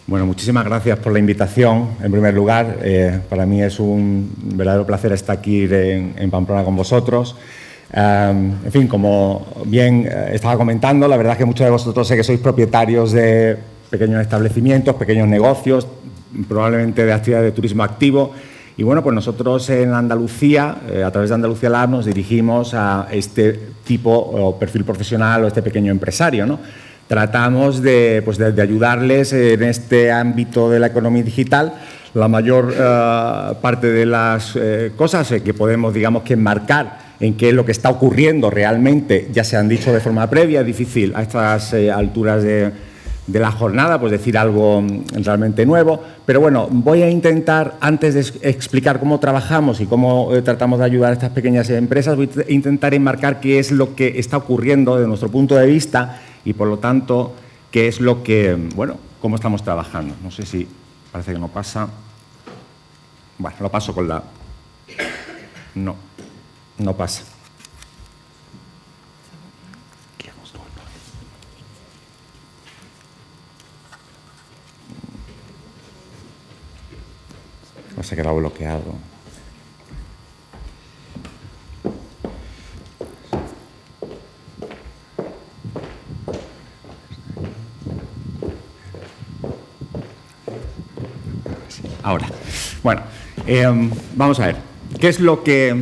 Bueno, muchísimas gracias por la invitación, en primer lugar. Para mí es un verdadero placer estar aquí en Pamplona con vosotros. En fin, como bien estaba comentando, la verdad es que muchos de vosotros sé que sois propietarios de pequeños establecimientos, pequeños negocios, probablemente de actividades de turismo activo. Y bueno, pues nosotros en Andalucía, a través de Andalucía Lab, nos dirigimos a este tipo o perfil profesional o este pequeño empresario, ¿no? Tratamos de ayudarles en este ámbito de la economía digital. La mayor parte de las cosas que podemos, digamos, que enmarcar en qué es lo que está ocurriendo realmente, ya se han dicho de forma previa, es difícil a estas alturas de la jornada, pues decir algo realmente nuevo. Pero bueno, voy a intentar, antes de explicar cómo trabajamos y cómo tratamos de ayudar a estas pequeñas empresas, voy a intentar enmarcar qué es lo que está ocurriendo desde nuestro punto de vista y, por lo tanto, qué es lo que, bueno, cómo estamos trabajando. No sé si parece que no pasa. Bueno, lo paso con la... No pasa. No se ha quedado bloqueado. Ahora, bueno, vamos a ver, ¿qué es lo que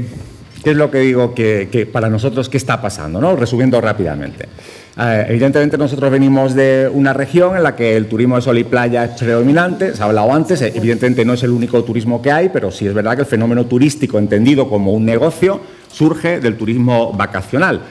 digo que para nosotros qué está pasando, ¿no? Resumiendo rápidamente. Evidentemente nosotros venimos de una región en la que el turismo de sol y playa es predominante, se ha hablado antes, evidentemente no es el único turismo que hay, pero sí es verdad que el fenómeno turístico entendido como un negocio surge del turismo vacacional.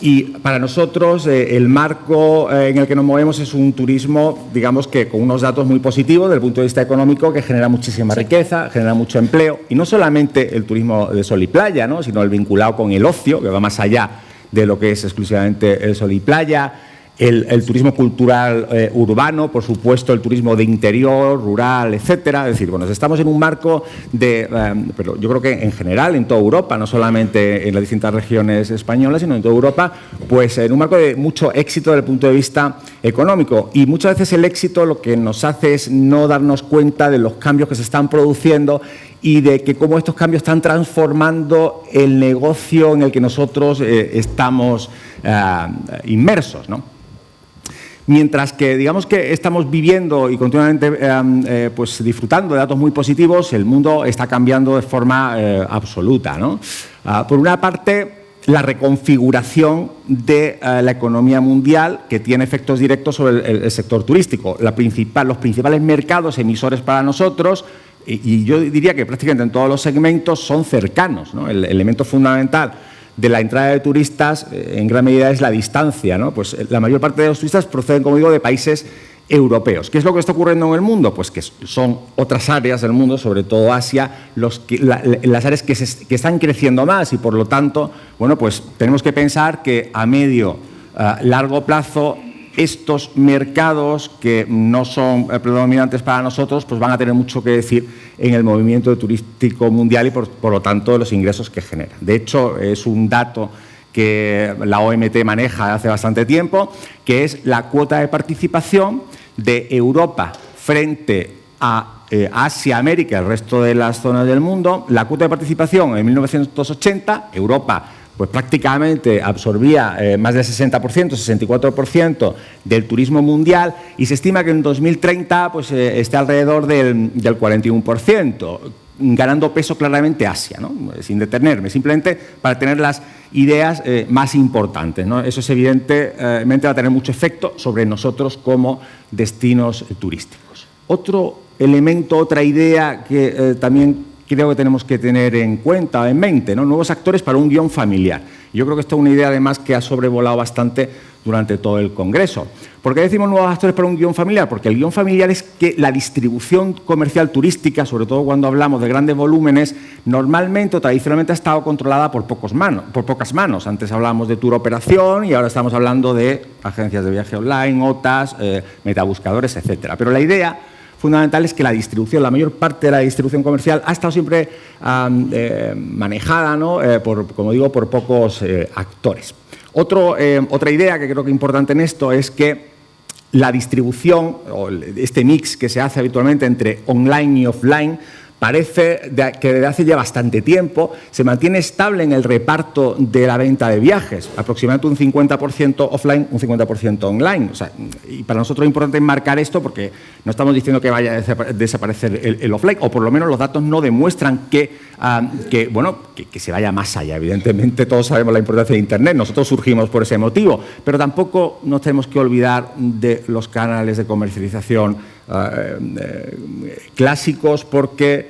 Y para nosotros el marco en el que nos movemos es un turismo, digamos que con unos datos muy positivos desde el punto de vista económico, que genera muchísima riqueza, genera mucho empleo, y no solamente el turismo de sol y playa, ¿no?, sino el vinculado con el ocio, que va más allá de lo que es exclusivamente el sol y playa, el turismo cultural urbano, por supuesto, el turismo de interior, rural, etcétera. Es decir, bueno, estamos en un marco de, pero yo creo que en general en toda Europa, no solamente en las distintas regiones españolas, sino en toda Europa, pues en un marco de mucho éxito desde el punto de vista económico. Y muchas veces el éxito lo que nos hace es no darnos cuenta de los cambios que se están produciendo y de que cómo estos cambios están transformando el negocio en el que nosotros estamos inmersos, ¿no? Mientras que, digamos que estamos viviendo y continuamente pues disfrutando de datos muy positivos, el mundo está cambiando de forma absoluta, ¿no? Por una parte, la reconfiguración de la economía mundial, que tiene efectos directos sobre el sector turístico. Los principales mercados emisores para nosotros, y yo diría que prácticamente en todos los segmentos, son cercanos, ¿no? El elemento fundamental de la entrada de turistas, en gran medida, es la distancia, ¿no? Pues la mayor parte de los turistas proceden, como digo, de países europeos. ¿Qué es lo que está ocurriendo en el mundo? Pues que son otras áreas del mundo, sobre todo Asia, las áreas que están creciendo más y, por lo tanto, bueno, pues tenemos que pensar que a medio, largo plazo, estos mercados que no son predominantes para nosotros, pues van a tener mucho que decir en el movimiento turístico mundial y, por lo tanto, los ingresos que generan. De hecho, es un dato que la OMT maneja hace bastante tiempo, que es la cuota de participación de Europa frente a Asia, América y el resto de las zonas del mundo. La cuota de participación en 1980, Europa pues prácticamente absorbía más del 60%, 64% del turismo mundial, y se estima que en 2030 pues, esté alrededor del 41%, ganando peso claramente Asia, ¿no? Sin detenerme, simplemente para tener las ideas más importantes, ¿no? Eso es evidentemente va a tener mucho efecto sobre nosotros como destinos turísticos. Otro elemento, otra idea que también creo que tenemos que tener en cuenta o en mente, ¿no? Nuevos actores para un guión familiar. Yo creo que esto es una idea, además, que ha sobrevolado bastante durante todo el Congreso. ¿Por qué decimos nuevos actores para un guión familiar? Porque el guión familiar es que la distribución comercial turística, sobre todo cuando hablamos de grandes volúmenes, normalmente o tradicionalmente ha estado controlada por pocas manos. Antes hablábamos de tour operación y ahora estamos hablando de agencias de viaje online, OTAs, metabuscadores, etcétera. Pero la idea fundamental es que la distribución, la mayor parte de la distribución comercial ha estado siempre manejada, ¿no? Como digo, por pocos actores. Otra idea que creo que es importante en esto es que la distribución, o este mix que se hace habitualmente entre online y offline, parece que desde hace ya bastante tiempo se mantiene estable en el reparto de la venta de viajes, aproximadamente un 50% offline, un 50% online. O sea, y para nosotros es importante enmarcar esto porque no estamos diciendo que vaya a desaparecer el offline, o por lo menos los datos no demuestran que se vaya más allá. Evidentemente todos sabemos la importancia de Internet, nosotros surgimos por ese motivo, pero tampoco nos tenemos que olvidar de los canales de comercialización clásicos porque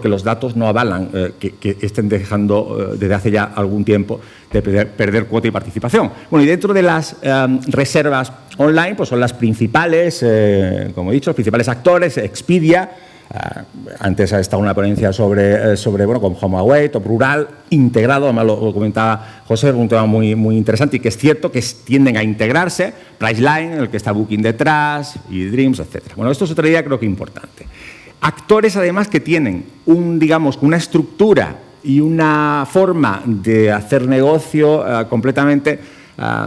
los datos no avalan que estén dejando desde hace ya algún tiempo de perder cuota y participación. Bueno, y dentro de las reservas online, pues son las principales, como he dicho, los principales actores, Expedia. Antes ha estado una ponencia sobre con HomeAway, Top Rural, integrado, además lo comentaba José, un tema muy interesante y que es cierto que tienden a integrarse, Priceline, en el que está Booking detrás, y Dreams, etc. Bueno, esto es otra idea creo que importante. Actores, además, que tienen una estructura y una forma de hacer negocio completamente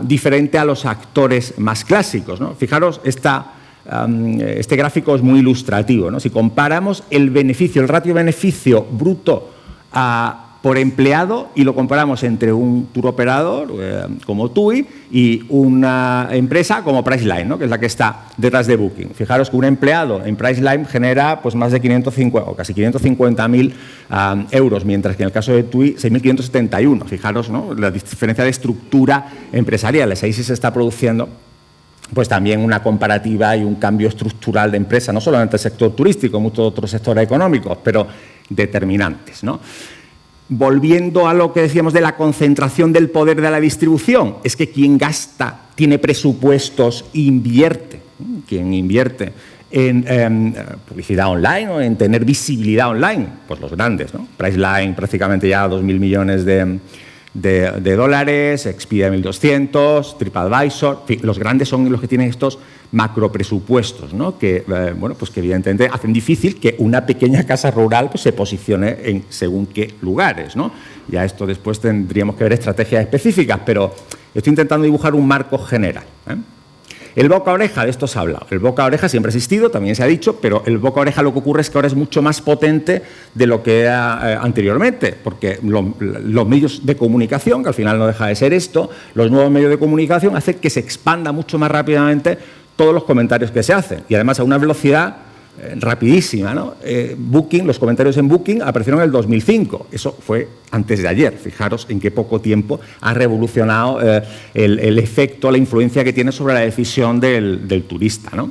diferente a los actores más clásicos, ¿no? Fijaros, este gráfico es muy ilustrativo, ¿no? Si comparamos el ratio beneficio bruto por empleado y lo comparamos entre un tour operador como TUI y una empresa como Priceline, ¿no? Que es la que está detrás de Booking. Fijaros que un empleado en Priceline genera pues, más de 550 o casi 550.000 euros, mientras que en el caso de TUI 6.571. Fijaros, ¿no? La diferencia de estructura empresarial. Ahí sí se está produciendo pues también una comparativa y un cambio estructural de empresa, no solamente el sector turístico, muchos otros sectores económicos, pero determinantes, ¿no? Volviendo a lo que decíamos de la concentración del poder de la distribución, es que quien gasta, tiene presupuestos, invierte. Quien invierte en publicidad online o en tener visibilidad online, pues los grandes, ¿no? Priceline prácticamente ya 2.000 millones de dólares, Expedia 1.200, TripAdvisor, en fin, los grandes son los que tienen estos macropresupuestos, ¿no? Que, pues que evidentemente hacen difícil que una pequeña casa rural pues, se posicione en según qué lugares, ¿no? Ya esto después tendríamos que ver estrategias específicas, pero estoy intentando dibujar un marco general, ¿eh? El boca a oreja, de esto se ha hablado. El boca a oreja siempre ha existido, también se ha dicho, pero el boca a oreja lo que ocurre es que ahora es mucho más potente de lo que era anteriormente, porque los medios de comunicación, que al final no deja de ser esto, los nuevos medios de comunicación hacen que se expanda mucho más rápidamente todos los comentarios que se hacen y además a una velocidad rapidísima, ¿no? Los comentarios en Booking aparecieron en el 2005, eso fue antes de ayer. Fijaros en qué poco tiempo ha revolucionado el efecto, la influencia que tiene sobre la decisión del turista, ¿no?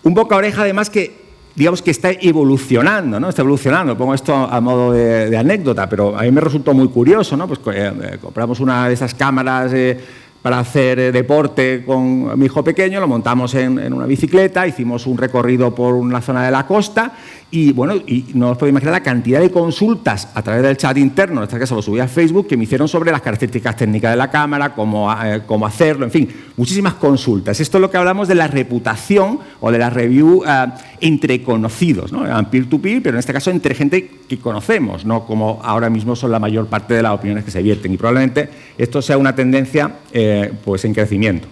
Un boca a oreja además que digamos que está evolucionando, ¿no? Está evolucionando. Pongo esto a modo de anécdota, pero a mí me resultó muy curioso, ¿no? Pues compramos una de esas cámaras para hacer deporte con mi hijo pequeño, lo montamos en una bicicleta, hicimos un recorrido por una zona de la costa y, y no os podéis imaginar la cantidad de consultas a través del chat interno, en este caso lo subí a Facebook, que me hicieron sobre las características técnicas de la cámara, cómo hacerlo, en fin, muchísimas consultas. Esto es lo que hablamos de la reputación o de la review entre conocidos, ¿no? Peer-to-peer, pero en este caso entre gente que conocemos, no como ahora mismo son la mayor parte de las opiniones que se vierten. Y probablemente esto sea una tendencia pues en crecimiento.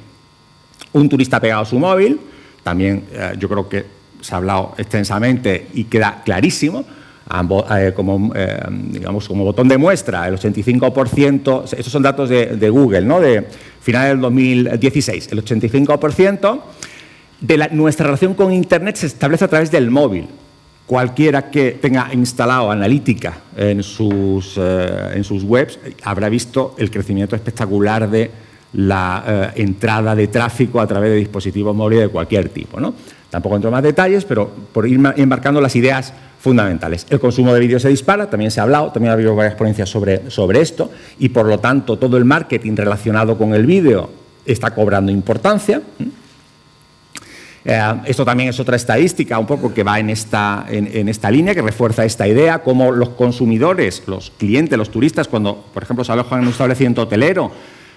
Un turista pegado a su móvil, también yo creo que se ha hablado extensamente y queda clarísimo, como botón de muestra, el 85%, estos son datos de Google, ¿no? De finales del 2016, el 85% de nuestra relación con Internet se establece a través del móvil. Cualquiera que tenga instalado analítica en sus webs habrá visto el crecimiento espectacular de la entrada de tráfico a través de dispositivos móviles de cualquier tipo, ¿no? Tampoco entro en más detalles, pero por ir embarcando las ideas fundamentales. El consumo de vídeo se dispara, también se ha hablado, también ha habido varias ponencias sobre esto, y por lo tanto todo el marketing relacionado con el vídeo está cobrando importancia. Esto también es otra estadística un poco que va en esta línea, que refuerza esta idea, como los consumidores, los clientes, los turistas, cuando, por ejemplo, se alojan en un establecimiento hotelero,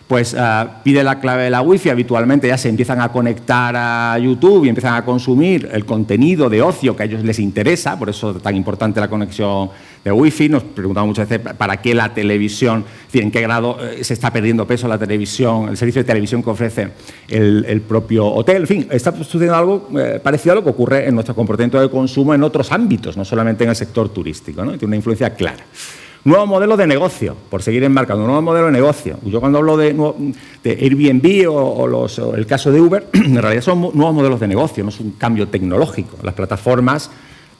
pues pide la clave de la wifi, habitualmente ya se empiezan a conectar a YouTube y empiezan a consumir el contenido de ocio que a ellos les interesa, por eso es tan importante la conexión Wi-Fi. Nos preguntamos muchas veces para qué la televisión, es decir, en qué grado se está perdiendo peso la televisión, el servicio de televisión que ofrece el propio hotel. En fin, está sucediendo algo parecido a lo que ocurre en nuestro comportamiento de consumo en otros ámbitos, no solamente en el sector turístico, ¿no? Tiene una influencia clara. Nuevo modelo de negocio, por seguir enmarcando, nuevo modelo de negocio. Yo cuando hablo de Airbnb o el caso de Uber, en realidad son nuevos modelos de negocio, no es un cambio tecnológico. Las plataformas,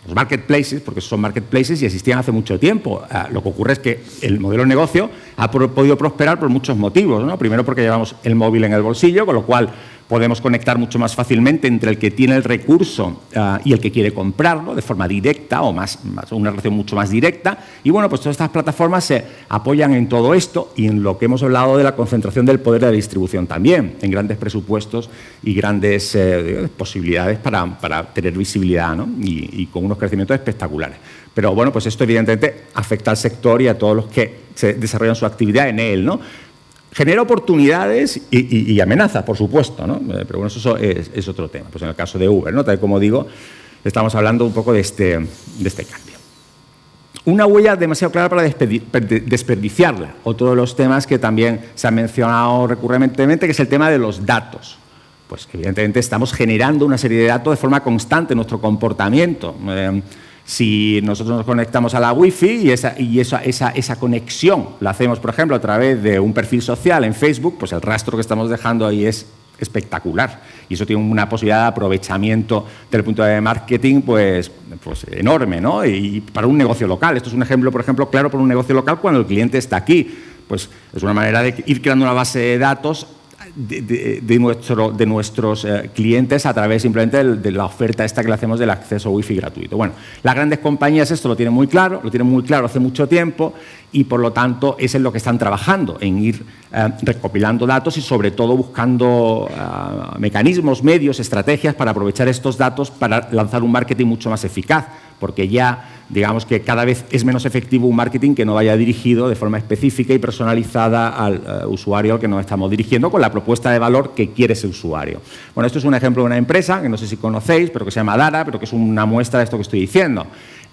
los marketplaces, porque son marketplaces y existían hace mucho tiempo. Lo que ocurre es que el modelo de negocio ha podido prosperar por muchos motivos, ¿no? Primero porque llevamos el móvil en el bolsillo, con lo cual podemos conectar mucho más fácilmente entre el que tiene el recurso y el que quiere comprarlo de forma directa o una relación mucho más directa. Y bueno, pues todas estas plataformas se apoyan en todo esto y en lo que hemos hablado de la concentración del poder de la distribución también, en grandes presupuestos y grandes posibilidades para tener visibilidad, ¿no? y con unos crecimientos espectaculares. Pero bueno, pues esto evidentemente afecta al sector y a todos los que se desarrollan su actividad en él, ¿no? Genera oportunidades y amenazas, por supuesto, ¿no? Pero bueno, eso es otro tema. Pues en el caso de Uber, ¿no? Tal como digo, estamos hablando un poco de este cambio. Una huella demasiado clara para desperdiciarla. Otro de los temas que también se ha mencionado recurrentemente, que es el tema de los datos. Pues evidentemente estamos generando una serie de datos de forma constante en nuestro comportamiento. Si nosotros nos conectamos a la Wi-Fi y esa conexión la hacemos, por ejemplo, a través de un perfil social en Facebook, pues el rastro que estamos dejando ahí es espectacular. Y eso tiene una posibilidad de aprovechamiento desde el punto de vista de marketing pues enorme, ¿no? Y para un negocio local. Esto es un ejemplo, por ejemplo, claro para un negocio local cuando el cliente está aquí. Pues es una manera de ir creando una base de datos de nuestros clientes a través simplemente de la oferta esta que le hacemos del acceso Wi-Fi gratuito. Bueno, las grandes compañías esto lo tienen muy claro hace mucho tiempo y por lo tanto es en lo que están trabajando, en ir recopilando datos y sobre todo buscando mecanismos, medios, estrategias para aprovechar estos datos para lanzar un marketing mucho más eficaz, porque ya digamos que cada vez es menos efectivo un marketing que no vaya dirigido de forma específica y personalizada al usuario al que nos estamos dirigiendo con la propuesta de valor que quiere ese usuario. Bueno, esto es un ejemplo de una empresa que no sé si conocéis, pero que se llama Dara, pero que es una muestra de esto que estoy diciendo.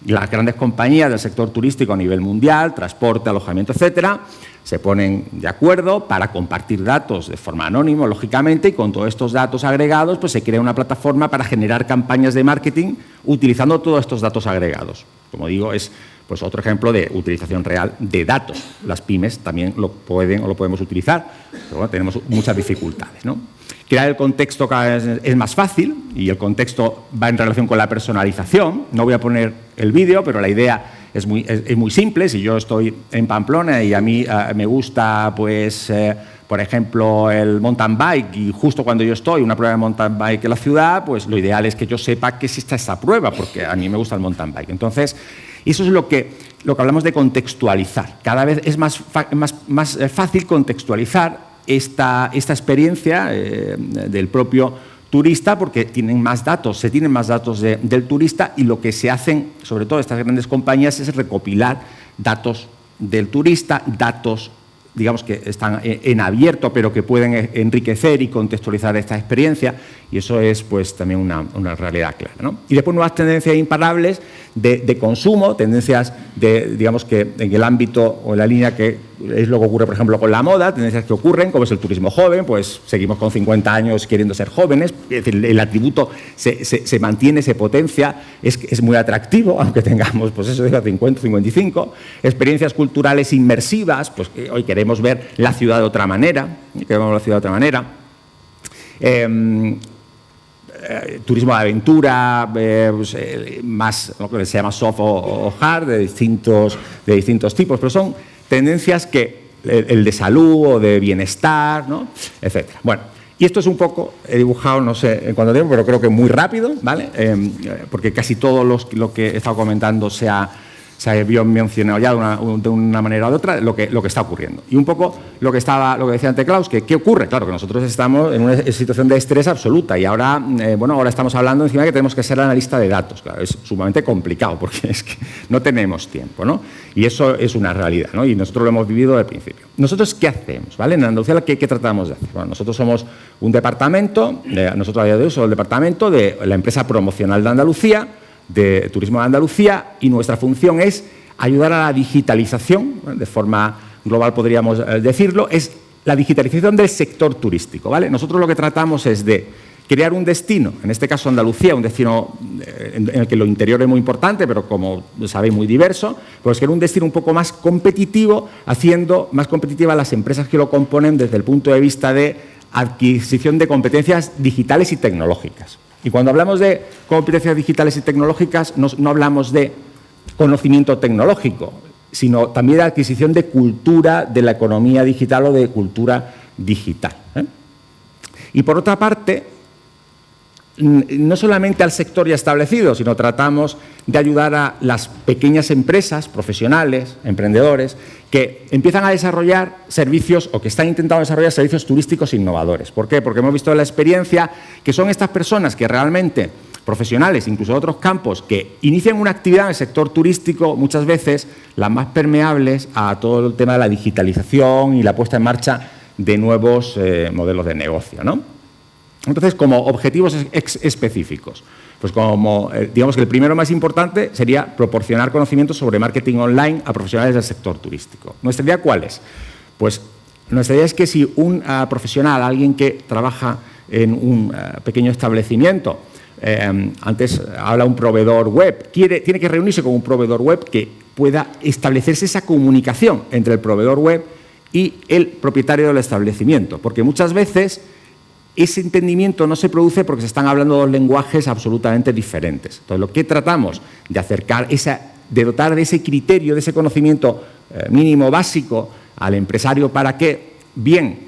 Las grandes compañías del sector turístico a nivel mundial, transporte, alojamiento, etcétera, se ponen de acuerdo para compartir datos de forma anónima, lógicamente, y con todos estos datos agregados pues se crea una plataforma para generar campañas de marketing utilizando todos estos datos agregados. Como digo, es pues otro ejemplo de utilización real de datos. Las pymes también lo pueden o lo podemos utilizar, pero bueno, tenemos muchas dificultades, ¿no? Crear el contexto cada vez es más fácil y el contexto va en relación con la personalización. No voy a poner el vídeo, pero la idea es muy simple. Si yo estoy en Pamplona y a mí me gusta, pues, por ejemplo, el mountain bike y justo cuando yo estoy una prueba de mountain bike en la ciudad, pues lo ideal es que yo sepa que existe esta prueba, porque a mí me gusta el mountain bike. Entonces, eso es lo que hablamos de contextualizar. Cada vez es más fácil contextualizar esta experiencia del propio turista porque se tienen más datos del turista y lo que se hacen, sobre todo estas grandes compañías, es recopilar datos del turista, datos digamos que están en abierto pero que pueden enriquecer y contextualizar esta experiencia y eso es pues también una realidad clara, ¿no? Y después nuevas tendencias imparables de consumo, tendencias digamos que en el ámbito o en la línea que es lo que ocurre por ejemplo con la moda, tendencias que ocurren como es el turismo joven, pues seguimos con 50 años queriendo ser jóvenes, es decir, el atributo se mantiene, se potencia, es muy atractivo aunque tengamos pues eso de 50, 55, experiencias culturales inmersivas, pues hoy queremos ver la ciudad de otra manera, turismo de aventura, más lo que se llama soft o hard, de distintos tipos, pero son tendencias que el de salud o de bienestar, ¿no? Etcétera. Bueno, y esto es un poco, he dibujado, no sé en cuánto tiempo, pero creo que muy rápido, ¿vale? Porque casi todo lo que he estado comentando se ha mencionado ya de una manera u otra lo que está ocurriendo. Y un poco lo que decía ante Klaus, que ¿qué ocurre? Claro que nosotros estamos en una situación de estrés absoluta y ahora, ahora estamos hablando encima de que tenemos que ser analista de datos. Claro, es sumamente complicado porque es que no tenemos tiempo, ¿no? Y eso es una realidad, ¿no? Y nosotros lo hemos vivido desde el principio. ¿Nosotros qué hacemos? ¿Vale? En Andalucía, ¿qué tratamos de hacer? Bueno, nosotros somos un departamento, nosotros a día de hoy somos el departamento de la empresa promocional de Andalucía, de Turismo de Andalucía, y nuestra función es ayudar a la digitalización, de forma global podríamos decirlo, es la digitalización del sector turístico, ¿vale? Nosotros lo que tratamos es de crear un destino, en este caso Andalucía, un destino en el que lo interior es muy importante, pero como sabéis muy diverso, pues crear un destino un poco más competitivo, haciendo más competitivas las empresas que lo componen desde el punto de vista de adquisición de competencias digitales y tecnológicas. Y cuando hablamos de competencias digitales y tecnológicas, no hablamos de conocimiento tecnológico, sino también de adquisición de cultura de la economía digital o de cultura digital, ¿eh? Y por otra parte, no solamente al sector ya establecido, sino tratamos de ayudar a las pequeñas empresas, profesionales, emprendedores, que empiezan a desarrollar servicios o que están intentando desarrollar servicios turísticos innovadores. ¿Por qué? Porque hemos visto en la experiencia que son estas personas que realmente, profesionales, incluso de otros campos, que inician una actividad en el sector turístico, muchas veces las más permeables a todo el tema de la digitalización y la puesta en marcha de nuevos modelos de negocio, ¿no? Entonces, como objetivos específicos, pues como digamos que el primero más importante sería proporcionar conocimientos sobre marketing online a profesionales del sector turístico. ¿Nuestra idea cuál es? Pues nuestra idea es que si un profesional, alguien que trabaja en un pequeño establecimiento, antes habla un proveedor web, tiene que reunirse con un proveedor web que pueda establecerse esa comunicación entre el proveedor web y el propietario del establecimiento, porque muchas veces ese entendimiento no se produce porque se están hablando dos lenguajes absolutamente diferentes. Entonces, lo que tratamos de acercar, de dotar de ese criterio, de ese conocimiento mínimo básico al empresario para que bien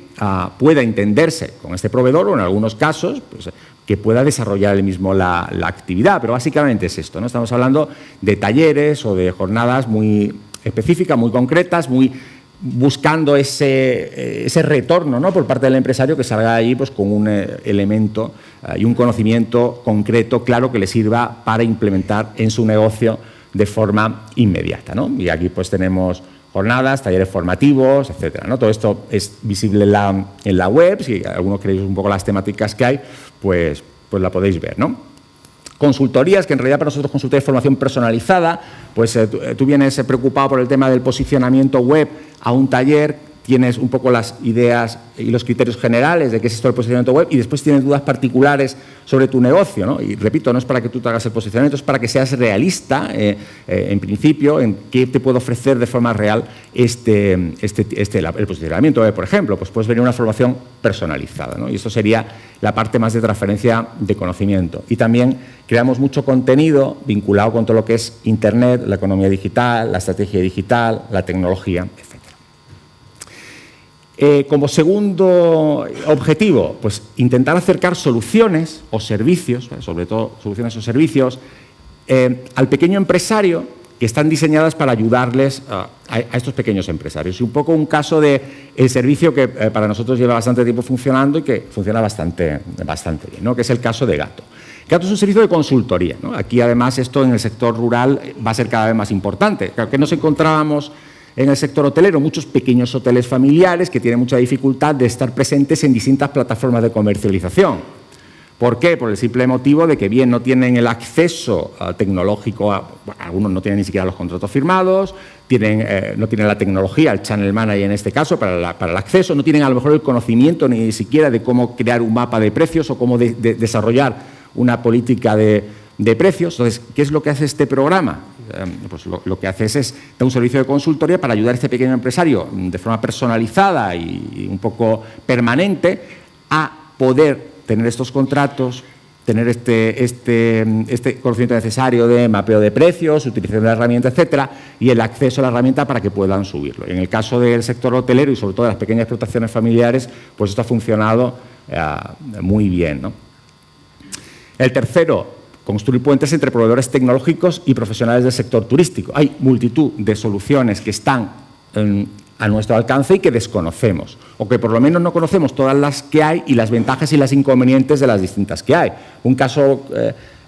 pueda entenderse con este proveedor o en algunos casos pues, que pueda desarrollar él mismo la actividad. Pero básicamente es esto, ¿no? Estamos hablando de talleres o de jornadas muy específicas, muy concretas, muy buscando ese retorno, ¿no?, por parte del empresario que salga de allí pues, con un elemento y un conocimiento concreto, claro, que le sirva para implementar en su negocio de forma inmediata, ¿no? Y aquí pues tenemos jornadas, talleres formativos, etcétera, ¿no? Todo esto es visible en la web. Si algunos queréis un poco las temáticas que hay, pues la podéis ver, ¿no? Consultorías, que en realidad para nosotros consultoría es formación personalizada, pues tú vienes preocupado por el tema del posicionamiento web a un taller, tienes un poco las ideas y los criterios generales de qué es esto del posicionamiento web y después tienes dudas particulares sobre tu negocio, ¿no? Y repito, no es para que tú te hagas el posicionamiento, es para que seas realista, en principio, en qué te puedo ofrecer de forma real el posicionamiento web, por ejemplo. Pues puedes venir una formación personalizada, ¿no? Y eso sería la parte más de transferencia de conocimiento. Y también creamos mucho contenido vinculado con todo lo que es Internet, la economía digital, la estrategia digital, la tecnología, etc. Como segundo objetivo, pues intentar acercar soluciones o servicios, sobre todo soluciones o servicios, al pequeño empresario que están diseñadas para ayudarles a estos pequeños empresarios. Y un poco un caso de el servicio que para nosotros lleva bastante tiempo funcionando y que funciona bastante bien, ¿no?, que es el caso de Gato. Gato es un servicio de consultoría, ¿no? Aquí, además, esto en el sector rural va a ser cada vez más importante. Claro, que nos encontrábamos en el sector hotelero, muchos pequeños hoteles familiares que tienen mucha dificultad de estar presentes en distintas plataformas de comercialización. ¿Por qué? Por el simple motivo de que bien no tienen el acceso tecnológico, algunos no tienen ni siquiera los contratos firmados, no tienen la tecnología, el channel manager en este caso, para el acceso, no tienen a lo mejor el conocimiento ni siquiera de cómo crear un mapa de precios o cómo desarrollar una política de precios. Entonces, ¿qué es lo que hace este programa? Pues lo que hace es dar un servicio de consultoría para ayudar a este pequeño empresario de forma personalizada y un poco permanente a poder tener estos contratos, tener este conocimiento necesario de mapeo de precios, utilización de la herramienta, etcétera, y el acceso a la herramienta para que puedan subirlo. En el caso del sector hotelero y sobre todo de las pequeñas explotaciones familiares, pues esto ha funcionado muy bien, ¿no? El tercero, construir puentes entre proveedores tecnológicos y profesionales del sector turístico. Hay multitud de soluciones que están a nuestro alcance y que desconocemos, o que por lo menos no conocemos todas las que hay y las ventajas y las inconvenientes de las distintas que hay. Un caso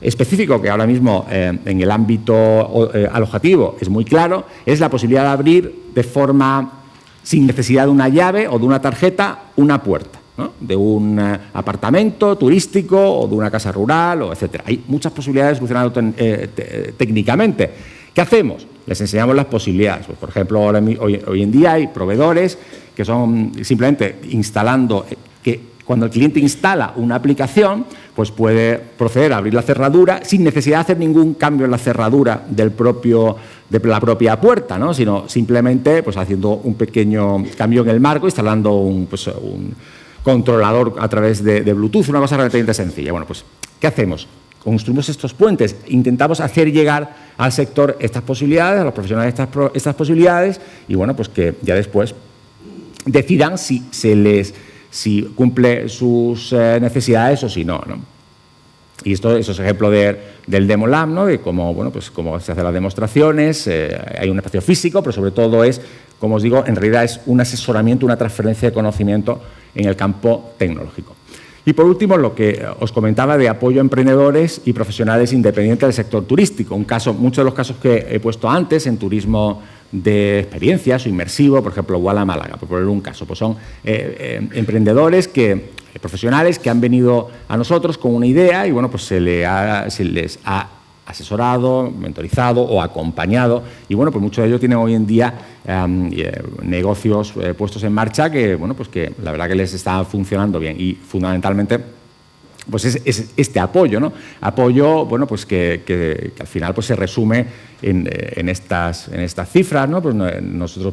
específico que ahora mismo en el ámbito alojativo es muy claro, es la posibilidad de abrir de forma sin necesidad de una llave o de una tarjeta una puerta, ¿no?, de un apartamento turístico o de una casa rural, o etcétera. Hay muchas posibilidades de solucionarlo técnicamente, ¿Qué hacemos? Les enseñamos las posibilidades. Pues, por ejemplo, hoy en día hay proveedores que son simplemente instalando, que cuando el cliente instala una aplicación, pues puede proceder a abrir la cerradura sin necesidad de hacer ningún cambio en la cerradura de la propia puerta, ¿no? Sino simplemente pues, haciendo un pequeño cambio en el marco, instalando un controlador a través de Bluetooth, una cosa relativamente sencilla. Bueno, pues, ¿qué hacemos? Construimos estos puentes, intentamos hacer llegar al sector estas posibilidades, a los profesionales estas posibilidades, y bueno, pues que ya después decidan si cumple sus necesidades o si no, ¿no? Y eso es ejemplo del Demo Lab, ¿no? De cómo, bueno, pues cómo se hacen las demostraciones, hay un espacio físico, pero sobre todo es, como os digo, en realidad es un asesoramiento, una transferencia de conocimiento en el campo tecnológico. Y por último, lo que os comentaba de apoyo a emprendedores y profesionales independientes del sector turístico. Muchos de los casos que he puesto antes en turismo de experiencias o inmersivo, por ejemplo, Walla Málaga, por poner un caso, pues son emprendedores profesionales que han venido a nosotros con una idea y bueno, pues se les ha asesorado, mentorizado o acompañado y bueno, pues muchos de ellos tienen hoy en día negocios puestos en marcha que bueno, pues que la verdad que les está funcionando bien y fundamentalmente pues es este apoyo, ¿no? Apoyo, bueno, pues que al final pues se resume en estas cifras, ¿no? Pues nosotros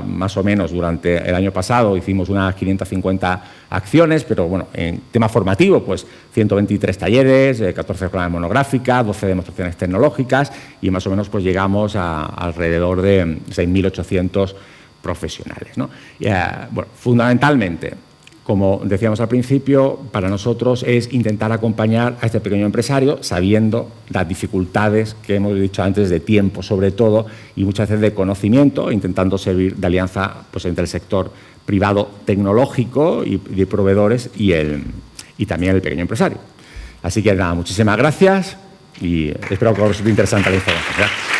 más o menos durante el año pasado hicimos unas 550 acciones, pero bueno, en tema formativo, pues 123 talleres, 14 jornadas monográficas, 12 demostraciones tecnológicas y más o menos pues llegamos a alrededor de 6.800 profesionales, ¿no? Y, bueno, fundamentalmente, como decíamos al principio, para nosotros es intentar acompañar a este pequeño empresario sabiendo las dificultades que hemos dicho antes de tiempo, sobre todo, y muchas veces de conocimiento, intentando servir de alianza pues, entre el sector privado tecnológico y de proveedores y también el pequeño empresario. Así que nada, muchísimas gracias y espero que os resulte interesante la información. Gracias.